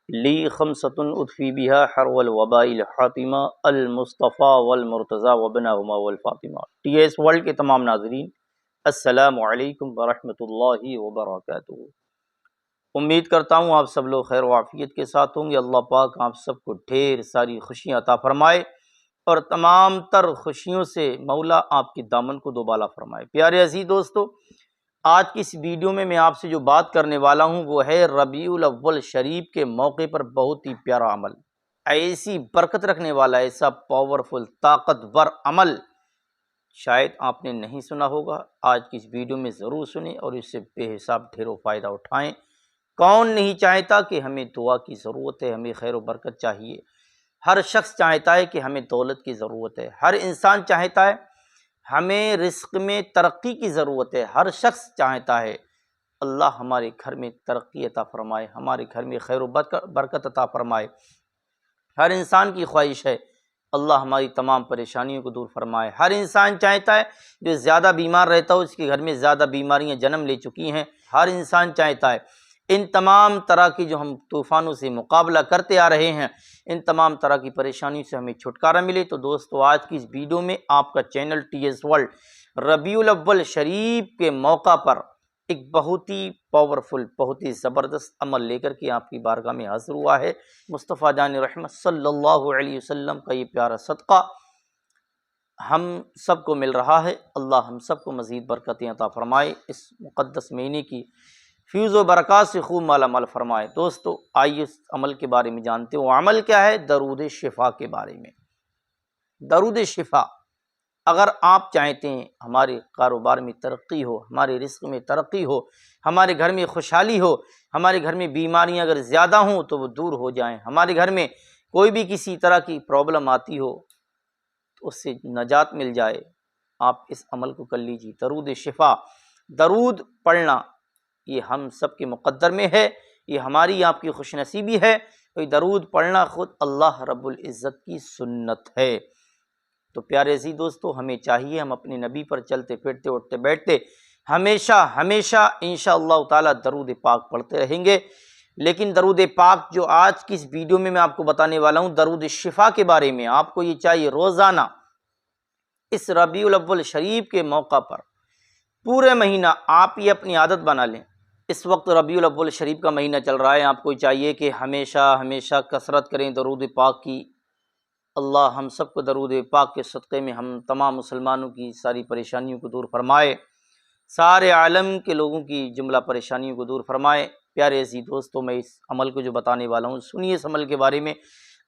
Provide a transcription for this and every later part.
لی خمسۃ اطفی بہا حر الوباء الحاطمہ المصطفیٰ والمرتضیٰ وابنہما والفاطمہ۔ T S world کے تمام ناظرین السلام علیکم ورحمۃ اللہ وبرکاتہ۔ امید کرتا ہوں آپ سب لوگ خیر و عافیت کے ساتھ ہوں گے۔ اللہ پاک آپ سب کو ڈھیر ساری خوشیاں عطا فرمائے اور تمام تر خوشیوں سے مولا آپ کی دامن کو دوبالا فرمائے۔ پیارے عزیز دوستو، آج کی اس ویڈیو میں آپ سے جو بات کرنے والا ہوں وہ ہے ربیع الاول شریف کے موقع پر بہت ہی پیارا عمل، ایسی برکت رکھنے والا، ایسا پاورفل طاقتور عمل شاید آپ نے نہیں سنا ہوگا۔ آج کی اس ویڈیو میں ضرور سنیں اور اس سے بے حساب ڈھیروں فائدہ اٹھائیں۔ کون نہیں چاہتا کہ ہمیں دعا کی ضرورت ہے، ہمیں خیر و برکت چاہیے۔ ہر شخص چاہتا ہے کہ ہمیں دولت کی ضرورت ہے، ہر انسان چاہتا ہے ہمیں رزق میں ترقی کی ضرورت ہے، ہر شخص چاہتا ہے اللہ ہمارے گھر میں ترقی عطا فرمائے، ہمارے گھر میں خیر و برکت عطا فرمائے۔ ہر انسان کی خواہش ہے اللہ ہماری تمام پریشانیوں کو دور فرمائے۔ ہر انسان چاہتا ہے جو زیادہ بیمار رہتا ہو اس کے گھر میں زیادہ بیماریاں جنم لے چکی ہیں۔ ہر انسان چاہتا ہے ان تمام طرح کی جو ہم طوفانوں سے مقابلہ کرتے آ رہے ہیں، ان تمام طرح کی پریشانیوں سے ہمیں چھٹکارا ملے۔ تو دوستو، آج کی اس ویڈیو میں آپ کا چینل ٹی ایس ورلڈ ربیع الاول شریف کے موقع پر ایک بہت ہی پاورفل، بہت ہی زبردست عمل لے کر کے آپ کی بارگاہ میں حاضر ہوا ہے۔ مصطفیٰ جان رحمت صلی اللہ علیہ وسلم کا یہ پیارا صدقہ ہم سب کو مل رہا ہے۔ اللہ ہم سب کو مزید برکتیں عطا فرمائے، اس مقدس مہینے کی فیض و برکات سے خوب مالا مال فرمائے۔ دوستو، آئیے اس عمل کے بارے میں جانتے ہیں۔ وہ عمل کیا ہے؟ درود شفا کے بارے میں۔ درود شفا، اگر آپ چاہتے ہیں ہمارے کاروبار میں ترقی ہو، ہمارے رزق میں ترقی ہو، ہمارے گھر میں خوشحالی ہو، ہمارے گھر میں بیماریاں اگر زیادہ ہوں تو وہ دور ہو جائیں، ہمارے گھر میں کوئی بھی کسی طرح کی پرابلم آتی ہو تو اس سے نجات مل جائے، آپ اس عمل کو کر لیجیے۔ درود شفا، درود پڑھنا یہ ہم سب کے مقدر میں ہے، یہ ہماری آپ کی خوش نصیبی ہے۔ کوئی درود پڑھنا خود اللہ رب العزت کی سنت ہے۔ تو پیارے عزیز دوستو، ہمیں چاہیے ہم اپنے نبی پر چلتے پھرتے اٹھتے بیٹھتے ہمیشہ انشاءاللہ تعالی درود پاک پڑھتے رہیں گے۔ لیکن درود پاک جو آج کی اس ویڈیو میں آپ کو بتانے والا ہوں، درود شفا کے بارے میں، آپ کو یہ چاہیے روزانہ اس ربیع الاول شریف کے موقع پر پورے مہینہ آپ یہ اپنی عادت بنا لیں۔ اس وقت ربیع الاول شریف کا مہینہ چل رہا ہے، آپ کو چاہیے کہ ہمیشہ کثرت کریں درود پاک کی۔ اللہ ہم سب کو درود پاک کے صدقے میں ہم تمام مسلمانوں کی ساری پریشانیوں کو دور فرمائے، سارے عالم کے لوگوں کی جملہ پریشانیوں کو دور فرمائے۔ پیارے عزیز دوستو، میں اس عمل کو جو بتانے والا ہوں، سنیے اس عمل کے بارے میں۔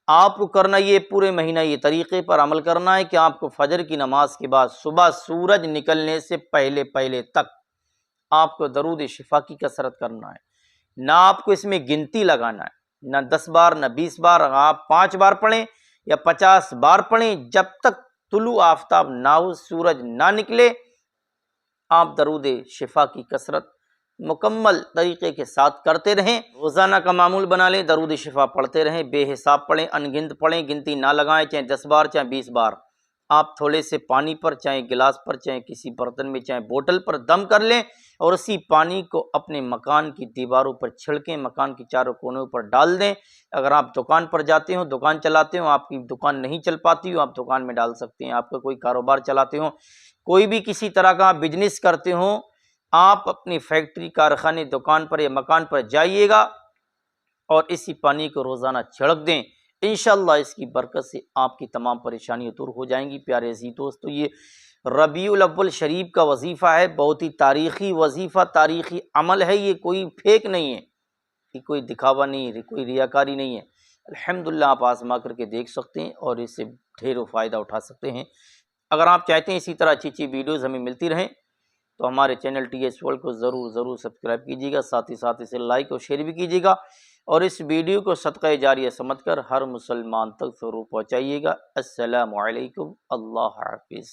آپ کو کرنا یہ پورے مہینہ یہ طریقے پر عمل کرنا ہے کہ آپ کو فجر کی نماز کے بعد صبح سورج نکلنے سے پہلے تک آپ کو درود شفا کی کثرت کرنا ہے۔ نہ آپ کو اس میں گنتی لگانا ہے، نہ 10 بار نہ 20 بار، آپ 5 بار پڑھیں یا 50 بار پڑھیں، جب تک طلوع آفتاب نہ ہو، سورج نہ نکلے، آپ درود شفا کی کثرت مکمل طریقے کے ساتھ کرتے رہیں۔ روزانہ کا معمول بنا لیں، درود شفا پڑھتے رہیں، بے حساب پڑھیں، انگنت پڑھیں، گنتی نہ لگائیں، چاہے 10 بار چاہے 20 بار۔ آپ تھوڑے سے پانی پر، چاہے گلاس پر، چاہے کسی برتن میں، چاہے بوتل پر دم کر لیں اور اسی پانی کو اپنے مکان کی دیواروں پر چھڑکیں، مکان کی چاروں کونوں پر ڈال دیں۔ اگر آپ دکان پر جاتے ہو، دکان چلاتے ہو، آپ کی دکان نہیں چل پاتی ہو، آپ دکان میں ڈال سکتے ہیں۔ آپ کا کوئی کاروبار چلاتے ہو، کوئی بھی کسی طرح کا بزنس کرتے ہو، آپ اپنی فیکٹری، کارخانے، دکان پر یا مکان پر جائیے گا اور اسی پانی کو روزانہ چھڑک دیں، انشاءاللہ اس کی برکت سے آپ کی تمام پریشانیاں دور ہو جائیں گی۔ پیارے عزیز دوستو، یہ ربیع الاول شریف کا وظیفہ ہے، بہت ہی تاریخی وظیفہ، تاریخی عمل ہے، یہ کوئی فیک نہیں ہے، یہ کوئی دکھاوا نہیں ہے، کوئی ریاکاری نہیں ہے۔ الحمدللہ آپ آزما کر کے دیکھ سکتے ہیں اور اس سے ڈھیروں فائدہ اٹھا سکتے ہیں۔ اگر آپ چاہتے ہیں اسی طرح اچھی ویڈیوز ہمیں ملتی رہیں تو ہمارے چینل ٹی ایس ورلڈ کو ضرور سبسکرائب کیجیے گا، ساتھ ہی اسے لائک اور شیئر بھی کیجیے گا، اور اس ویڈیو کو صدقہ جاریہ سمجھ کر ہر مسلمان تک ضرور پہنچائیے گا۔ السلام علیکم، اللہ حافظ۔